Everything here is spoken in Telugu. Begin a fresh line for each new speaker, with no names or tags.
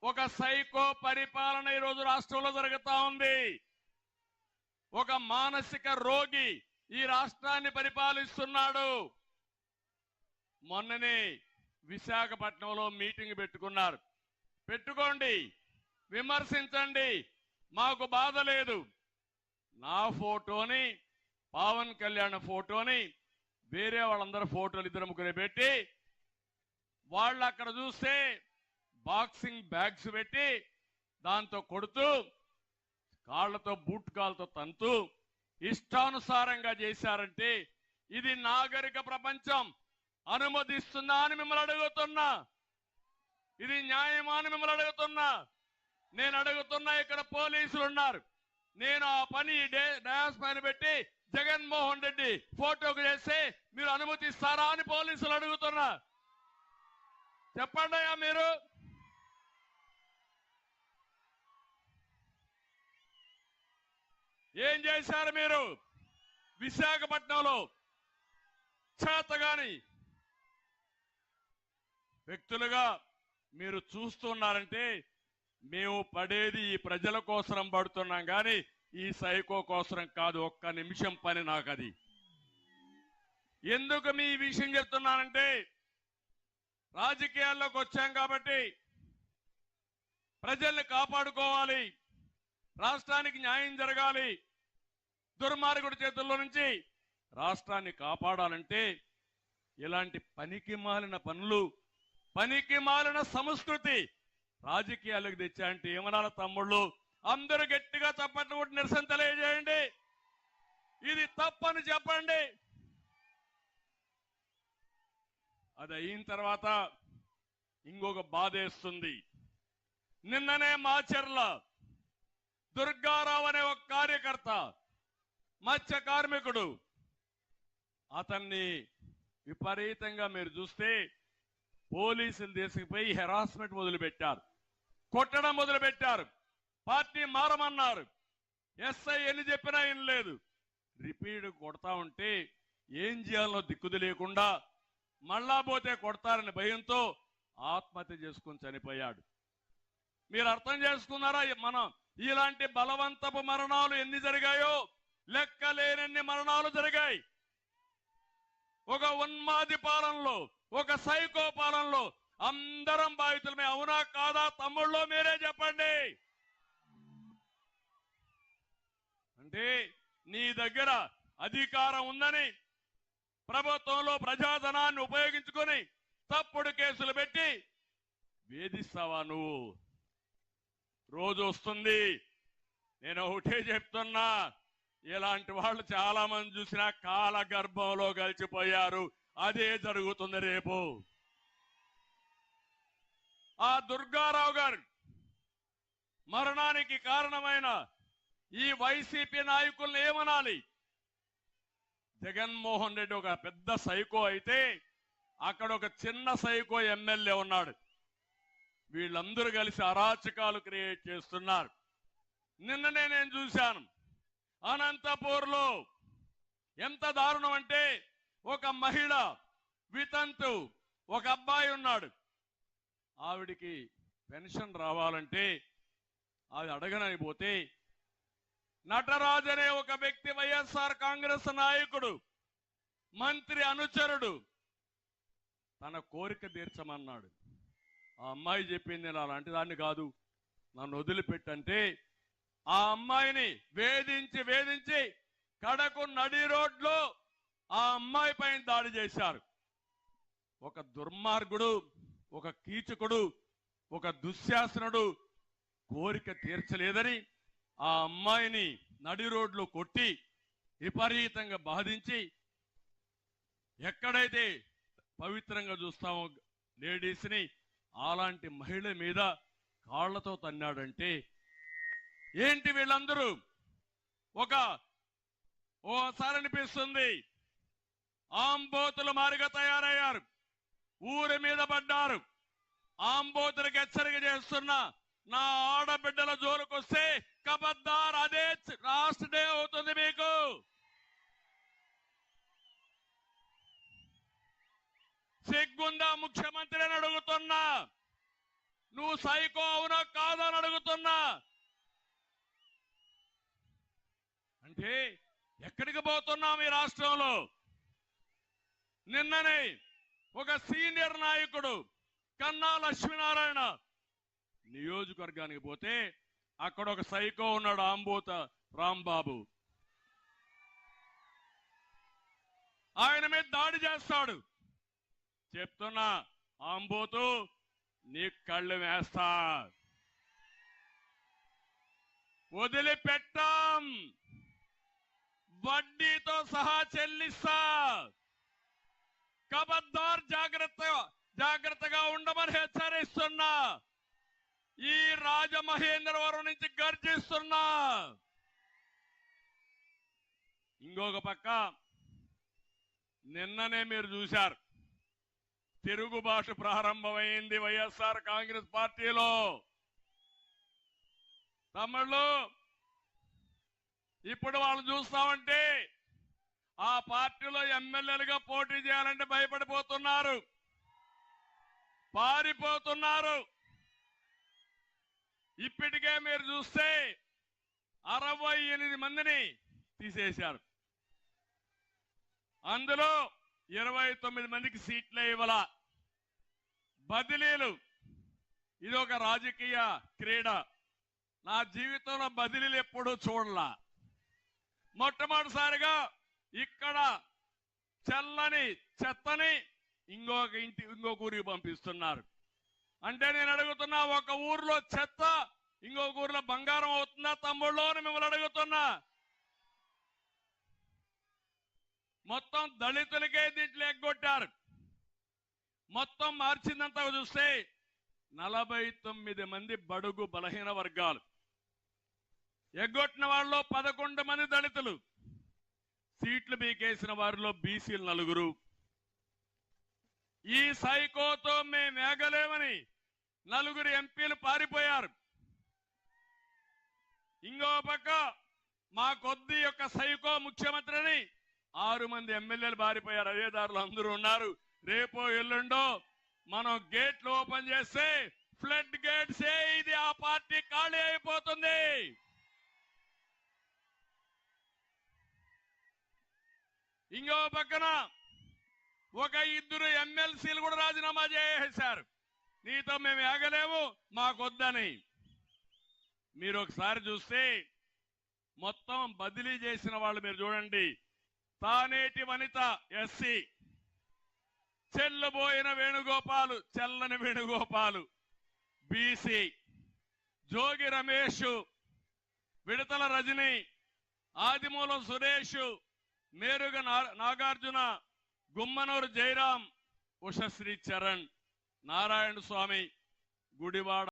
ఒక సైకో పరిపాలన ఈరోజు రాష్ట్రంలో జరుగుతా ఉంది. ఒక మానసిక రోగి ఈ రాష్ట్రాన్ని పరిపాలిస్తున్నాడు. మొన్ననే విశాఖపట్నంలో మీటింగ్ పెట్టుకున్నారు. పెట్టుకోండి, విమర్శించండి, మాకు బాధ లేదు. నా ఫోటోని, పవన్ కళ్యాణ్ ఫోటోని, వేరే వాళ్ళందరూ ఫోటోలు ఇద్దరు ముగ్గురు పెట్టి వాళ్ళు అక్కడ చూస్తే బాక్సింగ్ బ్యాగ్స్ పెట్టి దాంతో కొడుతూ కాళ్లతో బూట్ కాళ్ళతో తంతూ ఇష్టానుసారంగా చేశారంటే ఇది నాగరిక ప్రపంచం అనుమతిస్తుందా అని మిమ్మల్ని అడుగుతున్నా. ఇది న్యాయమా అని మిమ్మల్ని అడుగుతున్నా. నేను అడుగుతున్నా, ఇక్కడ పోలీసులు ఉన్నారు. నేను ఆ పని డయాస్ పైన పెట్టి జగన్మోహన్ రెడ్డి ఫోటోకు చేస్తే మీరు అనుమతిస్తారా అని పోలీసులు అడుగుతున్నా. చెప్పండి అయ్యా, మీరు ఏం చేశారు? మీరు విశాఖపట్నంలో చేతగాని వ్యక్తులుగా మీరు చూస్తున్నారంటే మేము పడేది ఈ ప్రజల కోసం పడుతున్నాం కానీ ఈ సైకో కోసం కాదు. ఒక్క నిమిషం పని నాకు అది. ఎందుకు మీ విషయం చెప్తున్నానంటే రాజకీయాల్లోకి వచ్చాం కాబట్టి ప్రజల్ని కాపాడుకోవాలి, రాష్ట్రానికి న్యాయం జరగాలి. దుర్మార్గుడి చేతుల్లో నుంచి రాష్ట్రాన్ని కాపాడాలంటే ఇలాంటి పనికి మాలిన పనులు, పనికి మాలిన సంస్కృతి రాజకీయాలకు తెచ్చాయంటే ఏమనాల తమ్ముళ్ళు? అందరూ గట్టిగా చప్పట్లు కొట్టి నిరసన తెలియజేయండి. ఇది తప్పని చెప్పండి. అది అయిన తర్వాత ఇంకొక బాధేస్తుంది. నిన్ననే మాచర్ల దుర్గారావు అనే ఒక కార్యకర్త, మత్స్య కార్మికుడు, అతన్ని విపరీతంగా మీరు చూస్తే పోలీసులు తీసుకుపోయి హెరాస్మెంట్ మొదలుపెట్టారు, కొట్టడం మొదలుపెట్టారు, పార్టీ మారమన్నారు. ఎస్ఐ ఎన్ని చెప్పినా ఏం లేదు. రిపీట్ కొడతా ఉంటే ఏం చేయాలో దిక్కుది లేకుండా మళ్ళా పోతే కొడతారని భయంతో ఆత్మహత్య చేసుకుని చనిపోయాడు. మీరు అర్థం చేసుకున్నారా? మనం ఇలాంటి బలవంతపు మరణాలు ఎన్ని జరిగాయో లెక్కలేనన్ని మరణాలు జరిగాయి. ఒక ఉన్మాది పాలనలో, ఒక సైకో పాలనలో అందరం బాధితులమే. అవునా కాదా తమ్ముళ్ళు? మీరే చెప్పండి. అంటే నీ దగ్గర అధికారం ఉందని ప్రభుత్వంలో ప్రజాధనాన్ని ఉపయోగించుకొని తప్పుడు కేసులు పెట్టి వేధిస్తావా నువ్వు? రోజు వస్తుంది. నేను ఒకటే చెప్తున్నా, ఇలాంటి వాళ్ళు చాలా మంది చూసినా కాల గర్భంలో కలిసిపోయారు. అదే జరుగుతుంది రేపు. ఆ దుర్గారావు గారు మరణానికి కారణమైన ఈ వైసీపీ నాయకుల్ని ఏమనాలి? జగన్మోహన్ రెడ్డి ఒక పెద్ద సైకో అయితే అక్కడ ఒక చిన్న సైకో ఎమ్మెల్యే ఉన్నాడు. వీళ్ళందరూ కలిసి అరాచకాలు క్రియేట్ చేస్తున్నారు. నిన్ననే నేను చూశాను అనంతపూర్లో ఎంత దారుణం అంటే ఒక మహిళ వితంతు, ఒక అబ్బాయి ఉన్నాడు. ఆవిడికి పెన్షన్ రావాలంటే అది అడగనని పోతే నటరాజ్ అనే ఒక వ్యక్తి, వైఎస్ఆర్ కాంగ్రెస్ నాయకుడు, మంత్రి అనుచరుడు, తన కోరిక తీర్చమన్నాడు. ఆ అమ్మాయి చెప్పింది నేను అలాంటి దాన్ని కాదు, నన్ను వదిలిపెట్టంటే ఆ అమ్మాయిని వేధించి వేధించి కడకు నడి రోడ్లో ఆ అమ్మాయి పైన దాడి చేశారు. ఒక దుర్మార్గుడు, ఒక కీచకుడు, ఒక దుశ్శాసనుడు కోరిక తీర్చలేదని ఆ అమ్మాయిని నడి రోడ్లో కొట్టి విపరీతంగా బాధించి, ఎక్కడైతే పవిత్రంగా చూస్తామో లేడీస్ని అలాంటి మహిళ మీద కాళ్లతో తన్నాడంటే ఏంటి వీళ్ళందరూ? ఓసారి అనిపిస్తుంది ఆంబోతులు మారిగా తయారయ్యారు, ఊరి మీద పడ్డారు. ఆంబోతులకు హెచ్చరిక చేస్తున్నా, నా ఆడబిడ్డల జోలికొస్తే కబద్దార్, అదే లాస్ట్ డే అవుతుంది మీకు. సిగ్గుందా ముఖ్యమంత్రిని అడుగుతున్నా? నువ్వు సైకో అవునా కాదని అడుగుతున్నా. అంటే ఎక్కడికి పోతున్నాం ఈ రాష్ట్రంలో? నిన్ననే ఒక సీనియర్ నాయకుడు కన్నా లక్ష్మీనారాయణ నియోజకవర్గానికి పోతే అక్కడ ఒక సైకో ఉన్నాడు, ఆంబోత రాంబాబు. ఆయన మీద దాడి చేస్తాడు. చెప్తున్నా, ఆంబోతు నీ కళ్ళు వేస్తా, వదిలిపెట్టాం, వడ్డీతో సహా చెల్లిస్తా, కబద్దార్ జాగ్రత్తగా ఉండమని హెచ్చరిస్తున్నా. ఈ రాజమహేంద్రవరం నుంచి గర్జిస్తున్నా. ఇంకొక పక్క నిన్ననే మీరు చూశారు, తిరుగుబాటు ప్రారంభమైంది వైఎస్ఆర్ కాంగ్రెస్ పార్టీలో. తమ్ముళ్ళు, ఇప్పుడు వాళ్ళు చూస్తామంటే ఆ పార్టీలో ఎమ్మెల్యేలుగా పోటీ చేయాలంటే భయపడిపోతున్నారు, పారిపోతున్నారు. ఇప్పటికే మీరు చూస్తే 68 మందిని తీసేశారు. అందులో 29 మందికి సీట్లే ఇవ్వాల. బదిలీలు, ఇది ఒక రాజకీయ క్రీడ. నా జీవితంలో బదిలీలు ఎప్పుడూ చూడలా. మొట్టమొదటిసారిగా ఇక్కడ చెల్లని చెత్తని ఇంకొక ఊరికి పంపిస్తున్నారు. అంటే నేను అడుగుతున్నా, ఒక ఊర్లో చెత్త ఇంకొక ఊర్లో బంగారం అవుతుందా తమ్ముళ్ళు అని మిమ్మల్ని అడుగుతున్నా. మొత్తం దళితులకే దీంట్లో ఎగ్గొట్టారు. మొత్తం మార్చిందంతా చూస్తే 49 మంది బడుగు బలహీన వర్గాలు ఎగ్గొట్టిన వాళ్ళలో 11 మంది దళితులు. సీట్లు బీకేసిన వారిలో బీసీలు 4. ఈ సైకోతో మేము వేగలేమని 4 ఎంపీలు పారిపోయారు. ఇంకో పక్క మా కొద్ది యొక్క సైకో ముఖ్యమంత్రిని 6 మంది ఎమ్మెల్యేలు పారిపోయారు. అదే దారులు అందరూ ఉన్నారు. రేపో ఎల్లుండో మనం గేట్లు ఓపెన్ చేస్తే ఫ్లడ్ గేట్స్ ఇది ఆ పార్టీ ఖాళీ అయిపోతుంది. ఇంకో పక్కన ఒక 2 ఎమ్మెల్సీలు కూడా రాజీనామా చేసేశారు. నీతో మేము ఏగలేము, మాకొద్దని. మీరు ఒకసారి చూస్తే మొత్తం బదిలీ చేసిన వాళ్ళు మీరు చూడండి. తానేటి వనిత ఎస్సీ, చెల్లబోయిన వేణుగోపాలు, చెల్లని వేణుగోపాలు బీసీ, జోగి రమేష్, విడతల రజని, ఆదిమూలం సురేష్, మేరుగ నాగార్జున, గుమ్మనూరు జయరాం, ఉషశ్రీ చరణ్, నారాయణ స్వామి, గుడివాడ